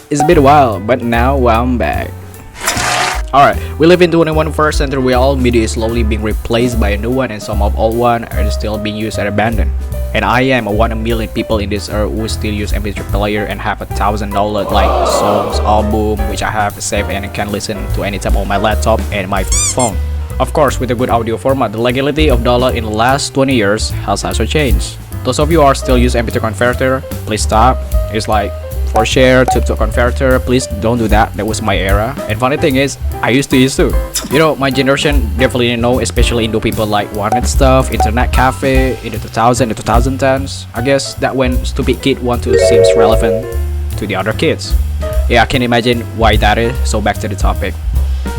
It's been a while, but now I'm back. Alright, we live in 21st century where all media is slowly being replaced by a new one and some of old one are still being used and abandoned. And I am one of a million people in this earth who still use MP3 player and have $1,000 like songs, album which I have saved and can listen to anytime on my laptop and my phone. Of course, with a good audio format, the legality of dollar in the last 20 years has also changed. Those of you who are still use MP3 converter, please stop. It's like for share to converter, please don't do that. That was my era. And funny thing is, I used to use too. You know, my generation definitely know, especially Indo people like wanted stuff, internet cafe in the 2000s and 2010s. I guess that when stupid kid want to seems relevant to the other kids. Yeah, I can imagine why that is. So back to the topic.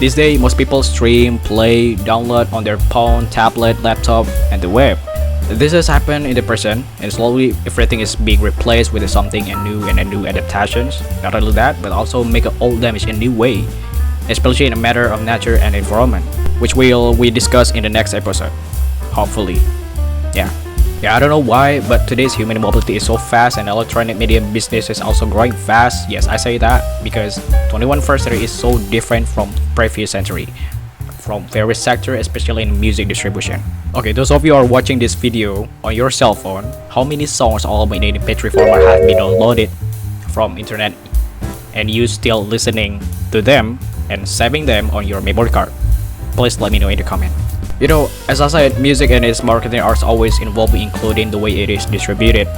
These days, most people stream, play, download on their phone, tablet, laptop, and the web. This has happened in the present, and slowly everything is being replaced with something new adaptations. Not only that, but also make an old damage in a new way, especially in a matter of nature and environment, which we discuss in the next episode. Hopefully, yeah. I don't know why, but today's human mobility is so fast, and electronic media business is also growing fast. Yes, I say that because 21st century is so different from previous century. From various sectors, especially in music distribution. Okay, those of you who are watching this video on your cell phone, how many songs all in MP3 format have been downloaded from internet and you still listening to them and saving them on your memory card? Please let me know in the comment. You know, as I said, music and its marketing are always involved, including the way it is distributed,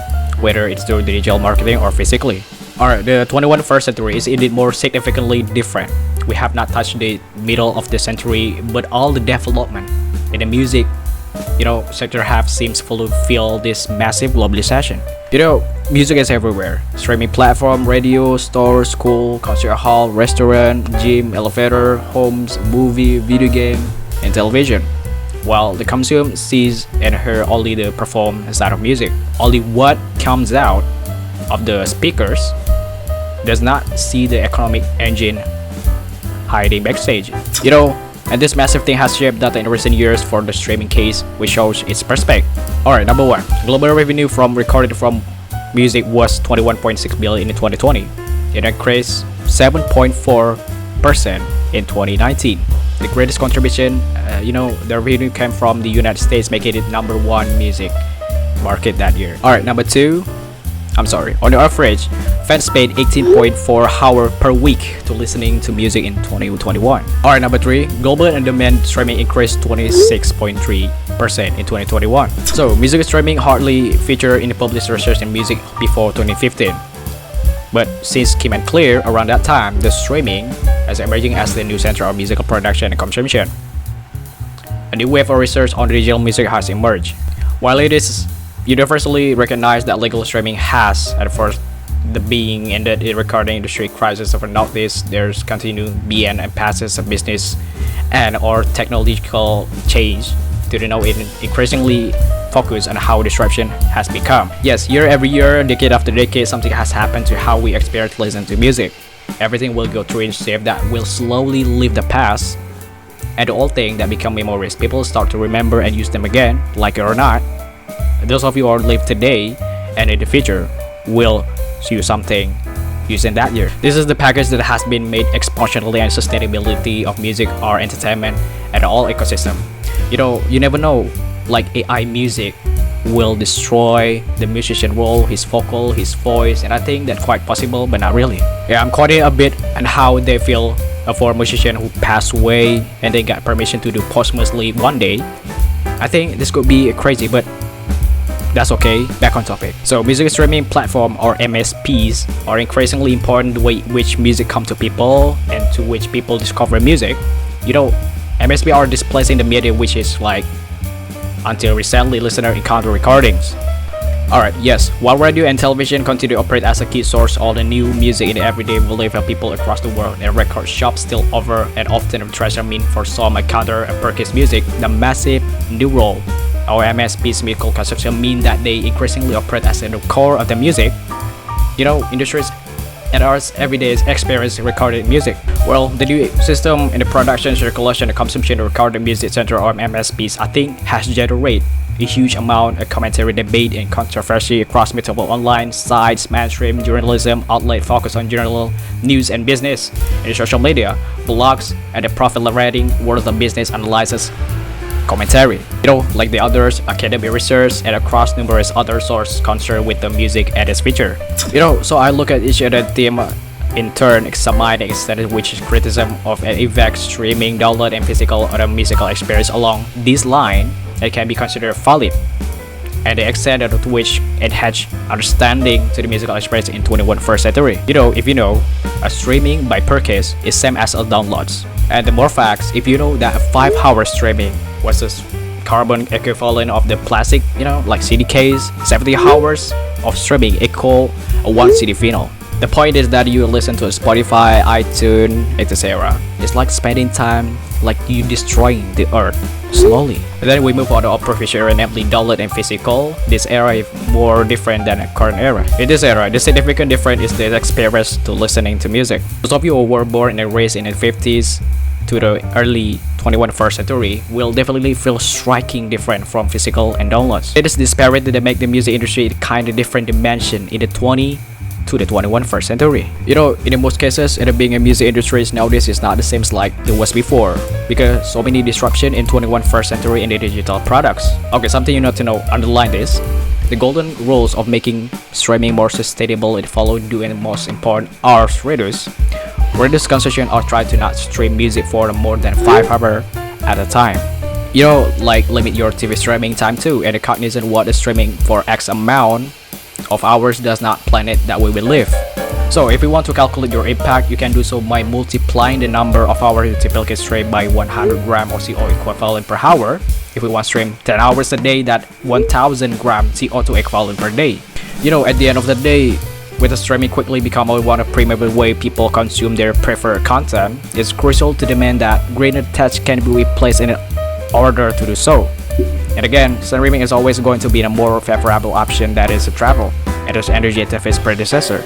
whether it's through digital marketing or physically. Alright, the 21st century is indeed more significantly different. We have not touched the middle of the century, but all the development in the music, sector have seems to fulfill this massive globalization. Music is everywhere. Streaming platform, radio, store, school, concert hall, restaurant, gym, elevator, homes, movie, video game, and television. While the consumer sees and hear only the perform side of music, only what comes out of the speakers does not see the economic engine hiding backstage. And this massive thing has shaped data in recent years for the streaming case, which shows its perspective. Alright, number one, global revenue from recorded from music was 21.6 billion in 2020. It increased 7.4% in 2019. The greatest contribution, the revenue came from the United States, making it number one music market that year. Alright, number two, on the average, fans spend 18.4 hours per week to listening to music in 2021. Alright, number 3, global on-demand streaming increased 26.3% in 2021. So, music streaming hardly featured in the published research in music before 2015. But since Kim and Clear, around that time, the streaming is emerging as the new center of musical production and consumption. A new wave of research on digital music has emerged. While it is universally recognized that legal streaming has, at first, the being ended in recording industry crisis of notice, there's continued being and passes of business and or technological change to the now increasingly focus on how disruption has become. Yes, every year, decade after decade, something has happened to how we experience listen to music. Everything will go through a shift that will slowly leave the past, and the old thing that become memories, people start to remember and use them again, like it or not. Those of you who live today and in the future will see something using that year. This is the package that has been made exponentially and sustainability of music or entertainment and all ecosystem. You never know, like AI music will destroy the musician role, his vocal, his voice, and I think that's quite possible, but not really. Yeah, I'm quoting a bit on how they feel for a musician who passed away and they got permission to do posthumously one day. I think this could be crazy, but that's okay, back on topic. So music streaming platform or MSPs are increasingly important the way which music come to people and to which people discover music. MSP are displacing the media which is like until recently listener encounter recordings. Alright, yes, while radio and television continue to operate as a key source all the new music in the everyday life of people across the world, and record shops still offer and often a treasure mean for some encounter and purchase music, the massive new role our MSP's musical consumption mean that they increasingly operate as the core of the music. Industries and arts everyday experience recorded music. Well, the new system in the production, circulation, and consumption of recorded music center or MSPs, I think, has generated, the huge amount of commentary, debate, and controversy across multiple online sites, mainstream journalism outlet focus on general news and business, and social media, blogs, and the profit rating worth of business analysis commentary. Like the others, academic research, and across numerous other sources concerned with the music and its feature. So I look at each other theme in turn, examine the extent which is criticism of an effect, streaming, download, and physical or musical experience along this line that can be considered valid, and the extent to which it has understanding to the musical experience in 21st century. If you know, a streaming by purchase is same as a downloads. And the more facts, if you know that a 5-hour streaming was the carbon equivalent of the plastic, like CD case, 70 hours of streaming equal a 1 CD vinyl. The point is that you listen to Spotify, iTunes, etc. It's like spending time like you destroying the earth slowly. And then we move on to our previous era, namely download and physical. This era is more different than the current era. In this era, the significant difference is the experience to listening to music. Those of you who were born and raised in the 50s to the early 21st century will definitely feel striking different from physical and downloads. It is disparate that make the music industry kind of different dimension in the 20 to the 21st century. In most cases, being a music industry nowadays is not the same like it was before, because so many disruption in 21st century in the digital products. Okay, something you need to know, underline this. The golden rules of making streaming more sustainable and following doing most important are reduce consumption or try to not stream music for more than 5 hours at a time. Like limit your TV streaming time too, and cognizant what is streaming for X amount of hours does not planet that we will live. So if you want to calculate your impact, you can do so by multiplying the number of hours you typically stream by 100 gram of CO equivalent per hour. If we want to stream 10 hours a day, that 1000 gram CO2 equivalent per day. At the end of the day, with the streaming quickly become one of the primary way people consume their preferred content, it's crucial to demand that greener tech can be replaced in order to do so. And again, streaming is always going to be a more favorable option that is travel, and its energy of its predecessor.